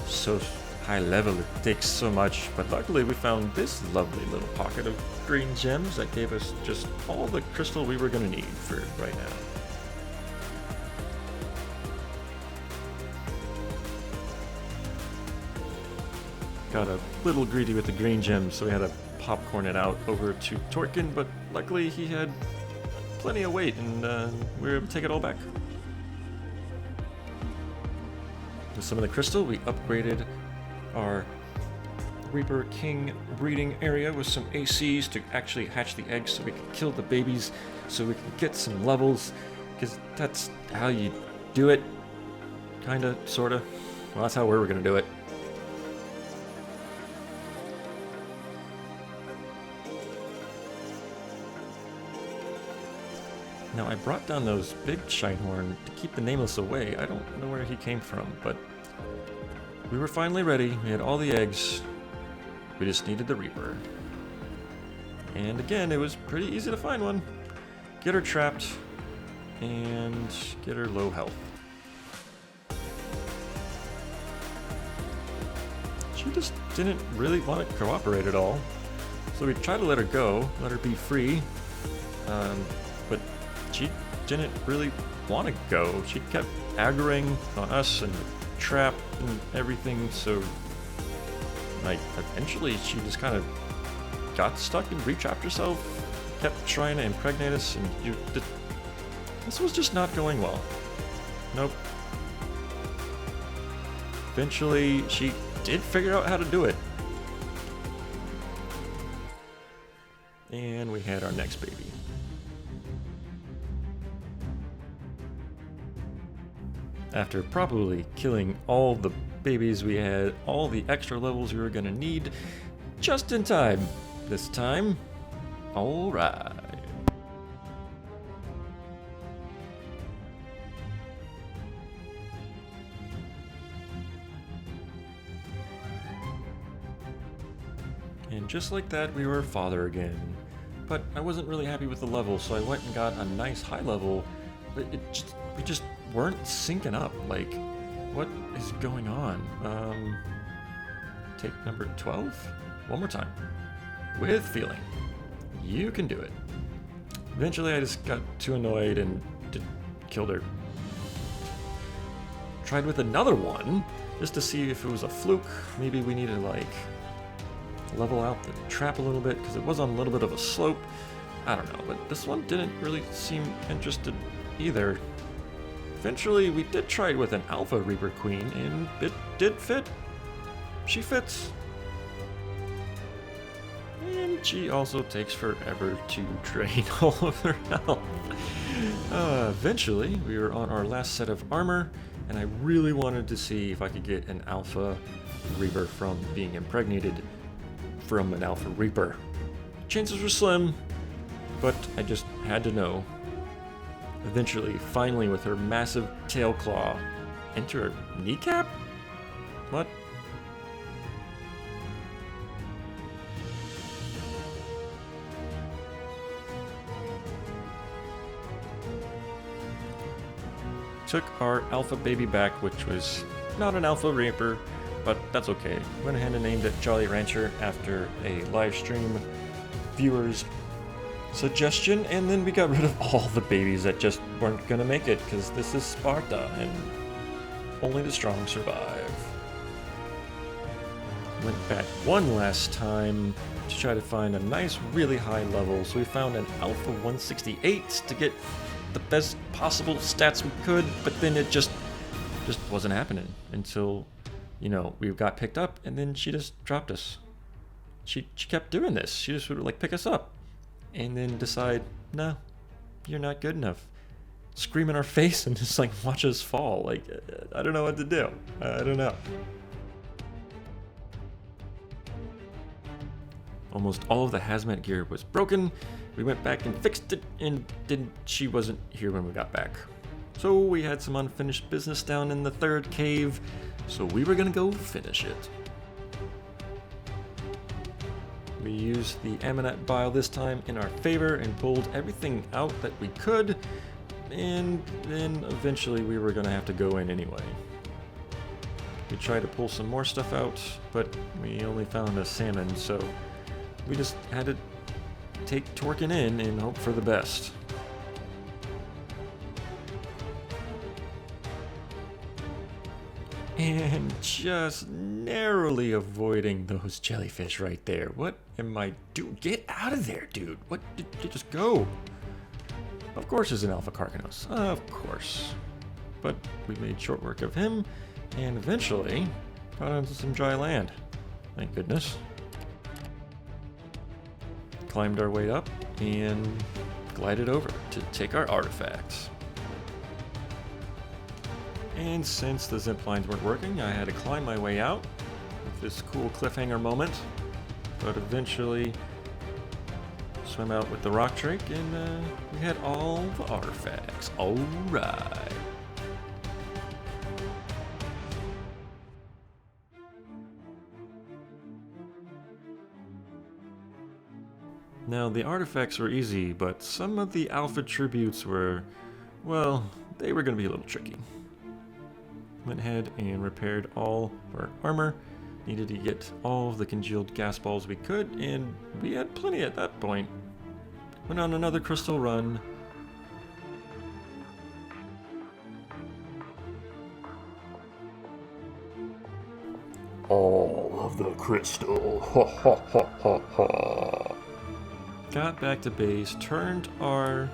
so high level it takes so much, but luckily we found this lovely little pocket of green gems that gave us just all the crystal we were going to need for right now. Got a little greedy with the green gems, so we had to popcorn it out over to Torkin, but luckily he had plenty of weight and we were able to take it all back. With some of the crystal, we upgraded our Reaper King breeding area with some ACs to actually hatch the eggs so we could kill the babies, so we could get some levels, because that's how you do it. Kinda, sorta. Well, that's how we were gonna do it. Now, I brought down those big Shinehorn to keep the Nameless away. I don't know where he came from, but we were finally ready. We had all the eggs. We just needed the Reaper. And again, it was pretty easy to find one. Get her trapped and get her low health. She just didn't really want to cooperate at all. So we tried to let her go, let her be free. But she didn't really want to go. She kept aggroing on us and trap and everything, so like eventually she just kind of got stuck and retrapped herself, kept trying to impregnate us, and this was just not going well. Nope. Eventually she did figure out how to do it. And we had our next baby. After probably killing all the babies, we had all the extra levels we were gonna need just in time this time. Alright. And just like that, we were father again. But I wasn't really happy with the level, so I went and got a nice high level, but we just weren't syncing up. Like, what is going on? Take number 12? One more time. With feeling. You can do it. Eventually I just got too annoyed and killed her. Tried with another one, just to see if it was a fluke. Maybe we needed to, like, level out the trap a little bit, because it was on a little bit of a slope. I don't know, but this one didn't really seem interested either. Eventually, we did try it with an Alpha Reaper Queen, and it did fit. She fits. And she also takes forever to drain all of her health. Eventually, we were on our last set of armor, and I really wanted to see if I could get an Alpha Reaper from being impregnated from an Alpha Reaper. Chances were slim, but I just had to know. Eventually, finally, with her massive tail claw, enter her kneecap? What? Took our alpha baby back, which was not an Alpha Reaper, but that's okay. Went ahead and named it Jolly Rancher after a live stream viewer's suggestion, and then we got rid of all the babies that just weren't gonna make it, because this is Sparta and only the strong survive. Went back one last time to try to find a nice really high level, so we found an Alpha 168 to get the best possible stats we could, but then it just wasn't happening until, you know, we got picked up, and then she just dropped us. She kept doing this. She just would like pick us up and then decide, no, you're not good enough. Scream in our face and just like watch us fall. Like, I don't know what to do. I don't know. Almost all of the hazmat gear was broken. We went back and fixed it, and she wasn't here when we got back. So we had some unfinished business down in the third cave, so we were gonna go finish it. We used the Ammonite bile this time in our favor and pulled everything out that we could, and then eventually we were gonna have to go in anyway. We tried to pull some more stuff out, but we only found a salmon, so we just had to take Torkin in and hope for the best. And just narrowly avoiding those jellyfish right there. What am I doing? Get out of there, dude. What did you just go? Of course it's an alpha carcanos. Of course. But we made short work of him and eventually got onto some dry land. Thank goodness. Climbed our way up and glided over to take our artifacts. And since the zip lines weren't working, I had to climb my way out with this cool cliffhanger moment. But eventually swim out with the rock drake and we had all the artifacts. Alright. Now the artifacts were easy, but some of the alpha tributes were, well, they were going to be a little tricky. Went ahead and repaired all our armor. Needed to get all of the congealed gas balls we could, and we had plenty at that point. Went on another crystal run. All of the crystal. Ha ha ha ha ha. Got back to base, turned our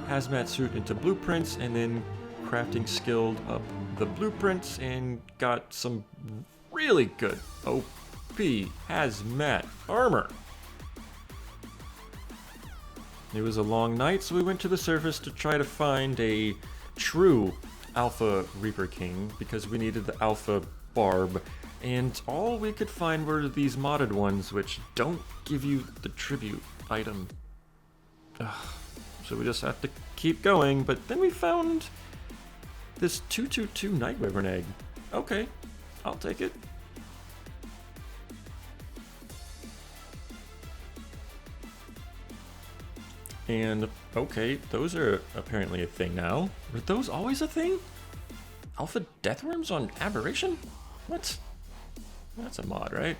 hazmat suit into blueprints, and then crafting skilled up the blueprints and got some really good OP hazmat armor. It was a long night, so we went to the surface to try to find a true Alpha Reaper King because we needed the Alpha Barb, and all we could find were these modded ones which don't give you the tribute item. Ugh. So we just have to keep going, but then we found this 222 Night Wyvern egg. Okay, I'll take it. And, okay, those are apparently a thing now. Were those always a thing? Alpha Deathworms on Aberration? What? That's a mod, right?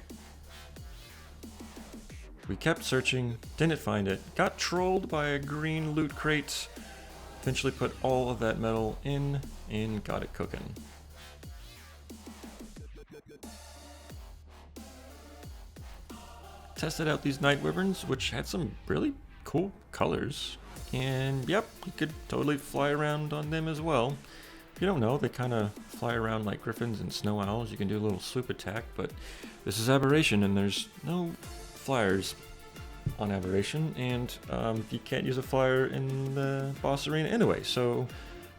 We kept searching, didn't find it, got trolled by a green loot crate, eventually put all of that metal in and got it cooking. Tested out these night wyverns, which had some really cool colors, and yep, you could totally fly around on them as well. If you don't know, they kind of fly around like griffins and snow owls. You can do a little swoop attack, but this is Aberration and there's no flyers on Aberration, and you can't use a flyer in the boss arena anyway, so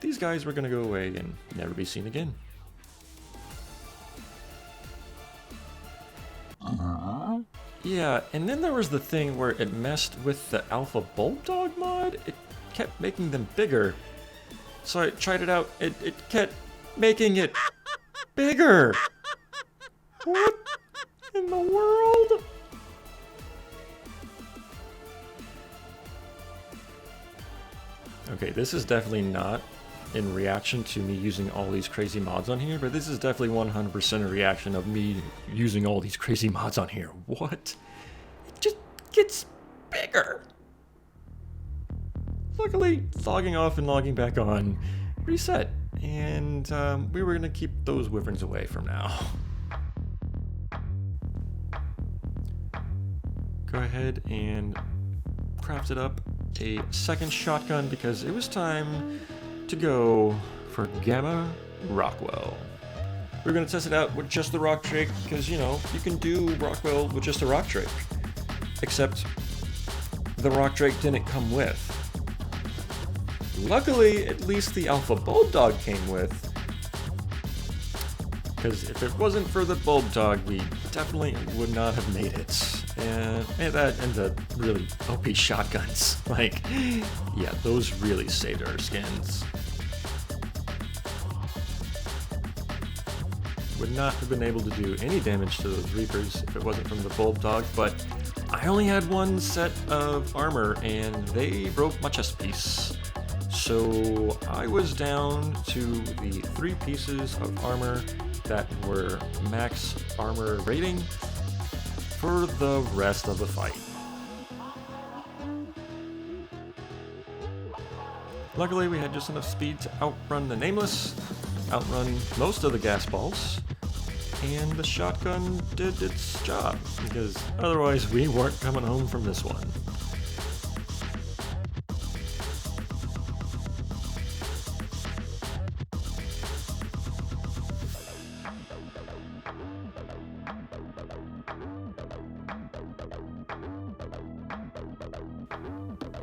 these guys were going to go away and never be seen again. Yeah, and then there was the thing where it messed with the Alpha Bulldog mod. It kept making them bigger. So I tried it out. It kept making it bigger. What in the world? Okay, this is definitely not in reaction to me using all these crazy mods on here, but this is definitely 100% a reaction of me using all these crazy mods on here. What? It just gets bigger. Luckily, logging off and logging back on reset, and we were gonna keep those wyverns away from now. Go ahead and craft it up a second shotgun because it was time to go for Gamma Rockwell. We're going to test it out with just the rock drake because, you know, you can do Rockwell with just a rock drake. Except the rock drake didn't come with. Luckily, at least the Alpha Bulldog came with. Because if it wasn't for the Bulldog, we definitely would not have made it. And that and the really OP shotguns. Like, yeah, those really saved our skins. Would not have been able to do any damage to those Reapers if it wasn't from the Bulldog, but I only had one set of armor and they broke my chest piece. So I was down to the 3 pieces of armor that were max armor rating for the rest of the fight. Luckily, we had just enough speed to outrun the Nameless, outrun most of the gas balls, and the shotgun did its job, because otherwise we weren't coming home from this one.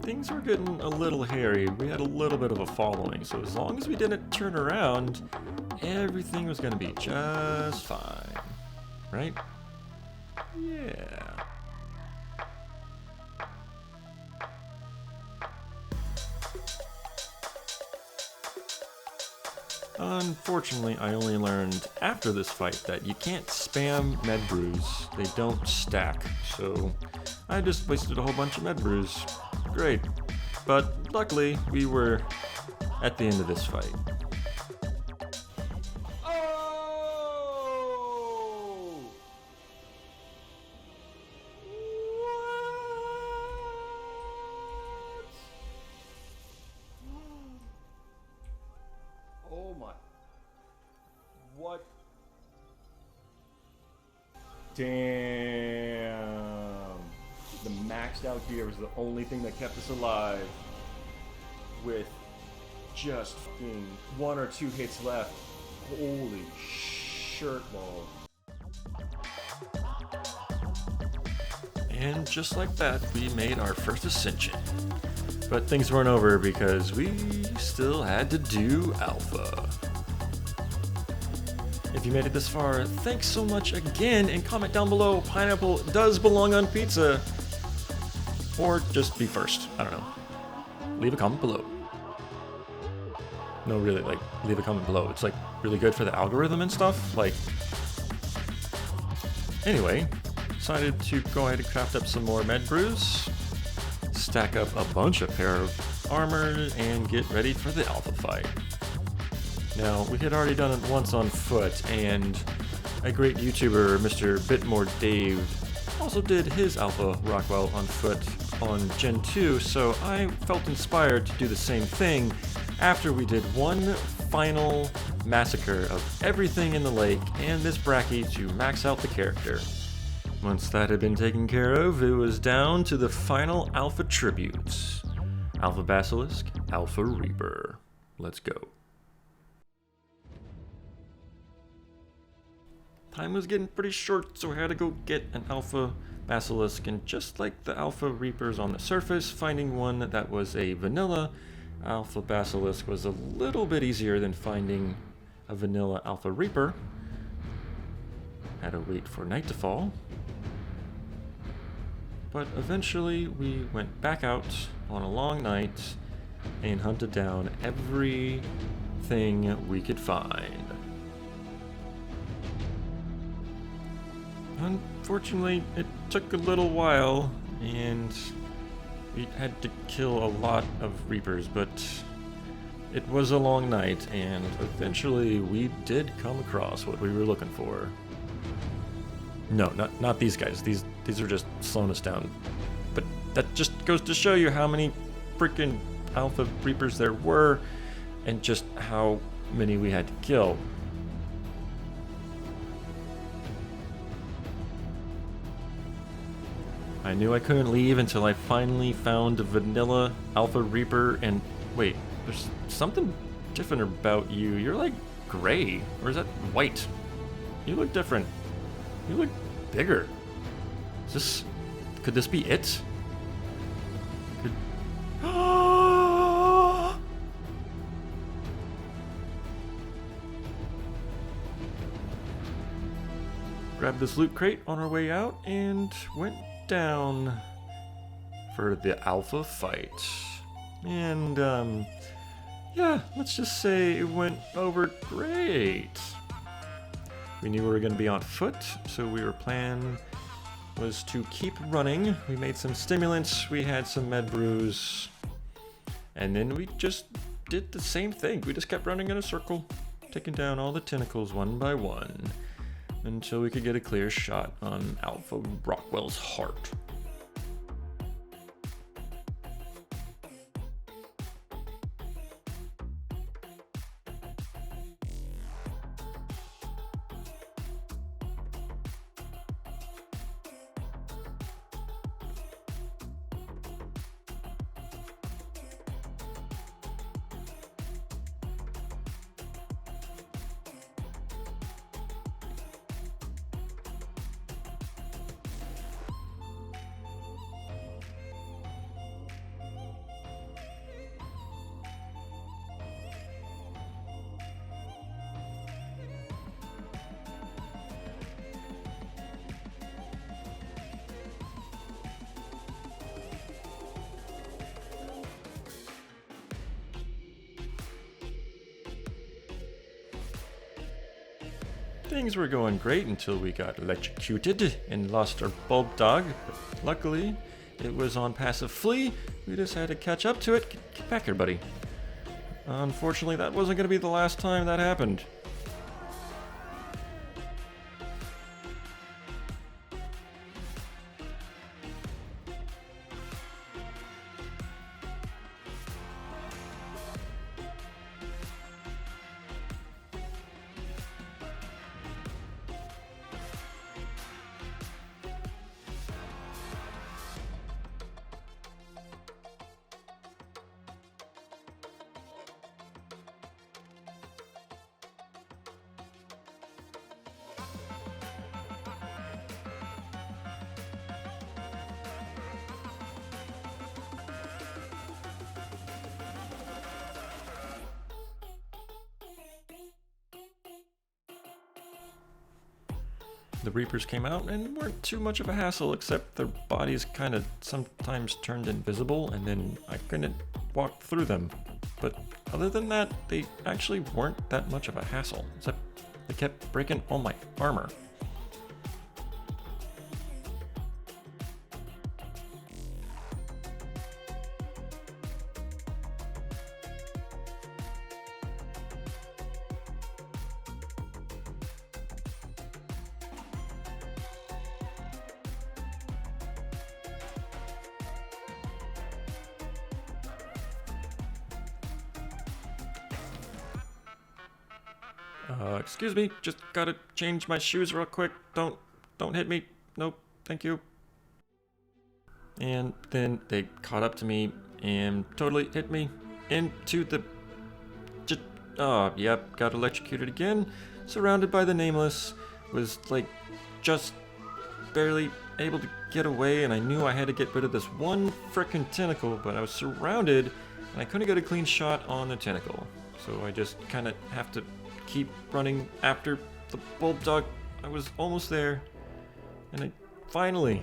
Things were getting a little hairy. We had a little bit of a following, so as long as we didn't turn around, everything was gonna be just fine. Right? Yeah. Unfortunately, I only learned after this fight that you can't spam med brews. They don't stack, so I just wasted a whole bunch of med brews. Great. But luckily, we were at the end of this fight. Oh! What? Oh my. What? Damn. The maxed out gear was the only thing that kept us alive. With just fucking 1 or 2 hits left. Holy shirt balls. And just like that, we made our first ascension. But things weren't over because we still had to do alpha. If you made it this far, thanks so much again, and comment down below, pineapple does belong on pizza. Or just be first, I don't know. Leave a comment below. No, really, like, leave a comment below. It's like really good for the algorithm and stuff. Like, anyway, decided to go ahead and craft up some more med brews, stack up a bunch of pair of armor, and get ready for the alpha fight. Now, we had already done it once on foot, and a great YouTuber, Mr. Bitmore Dave, also did his alpha Rockwell on foot on Gen 2, so I felt inspired to do the same thing after we did one final massacre of everything in the lake and this Bracky to max out the character. Once that had been taken care of, it was down to the final alpha tributes. Alpha Basilisk, Alpha Reaper. Let's go. Time was getting pretty short, so I had to go get an Alpha Basilisk, and just like the Alpha Reapers on the surface, finding one that was a vanilla Alpha Basilisk was a little bit easier than finding a vanilla Alpha Reaper. Had to wait for night to fall. But eventually we went back out on a long night and hunted down everything we could find. Unfortunately, it took a little while, and we had to kill a lot of Reapers, but it was a long night, and eventually we did come across what we were looking for. No, not these guys. These are just slowing us down. But that just goes to show you how many freaking Alpha Reapers there were, and just how many we had to kill. I knew I couldn't leave until I finally found a vanilla Alpha Reaper, and wait, there's something different about you. You're like gray, or is that white? You look different. You look bigger. Could this be it? Grabbed this loot crate on our way out and went down for the alpha fight. And yeah, let's just say it went over great. We knew we were going to be on foot, so our plan was to keep running. We made some stimulants, we had some med brews, and then we just did the same thing. We just kept running in a circle taking down all the tentacles one by one until we could get a clear shot on Alpha Rockwell's heart. Things were going great until we got electrocuted and lost our bulb dog. Luckily, it was on passive flee. We just had to catch up to it. Get back here, buddy. Unfortunately, that wasn't going to be the last time that happened. The Reapers came out and weren't too much of a hassle, except their bodies kind of sometimes turned invisible and then I couldn't walk through them. But other than that, they actually weren't that much of a hassle, except they kept breaking all my armor. Excuse me, just gotta change my shoes real quick. Don't hit me. Nope, thank you. And then they caught up to me and totally hit me into the... yep, got electrocuted again. Surrounded by the Nameless. Was like, just barely able to get away, and I knew I had to get rid of this one frickin' tentacle, but I was surrounded and I couldn't get a clean shot on the tentacle. So I just kinda have to keep running after the bulb dog. I was almost there, and I finally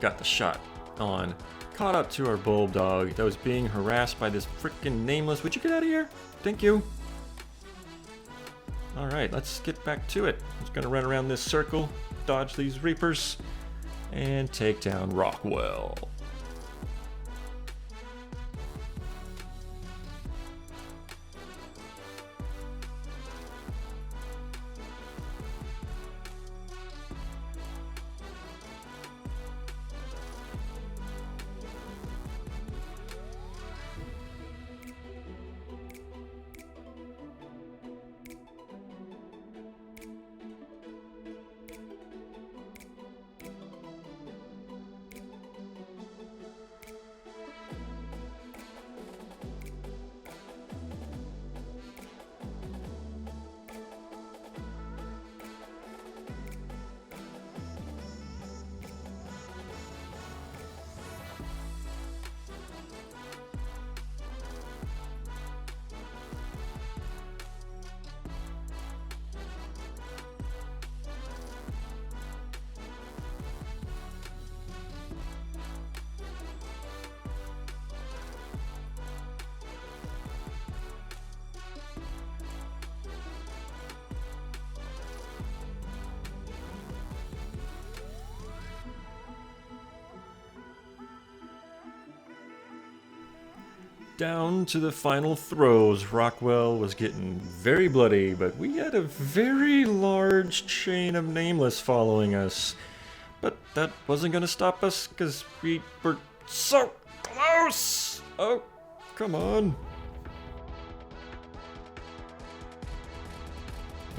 got the shot on. Caught up to our bulb dog that was being harassed by this freaking Nameless. Would you get out of here? Thank you. Alright, let's get back to it. I'm just gonna run around this circle, dodge these Reapers, and take down Rockwell. down to the final throes. Rockwell was getting very bloody, but we had a very large chain of nameless following us. But that wasn't gonna stop us, because we were so close! Oh, come on.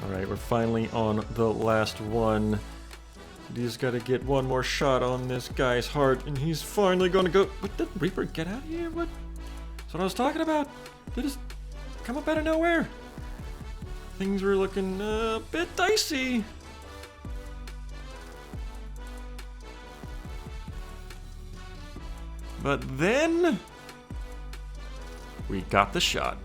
Alright, we're finally on the last one. Just gotta get one more shot on this guy's heart, and he's finally gonna go. What, did Reaper get out of here? What? That's what I was talking about. They just come up out of nowhere. Things were looking a bit dicey. But then we got the shot.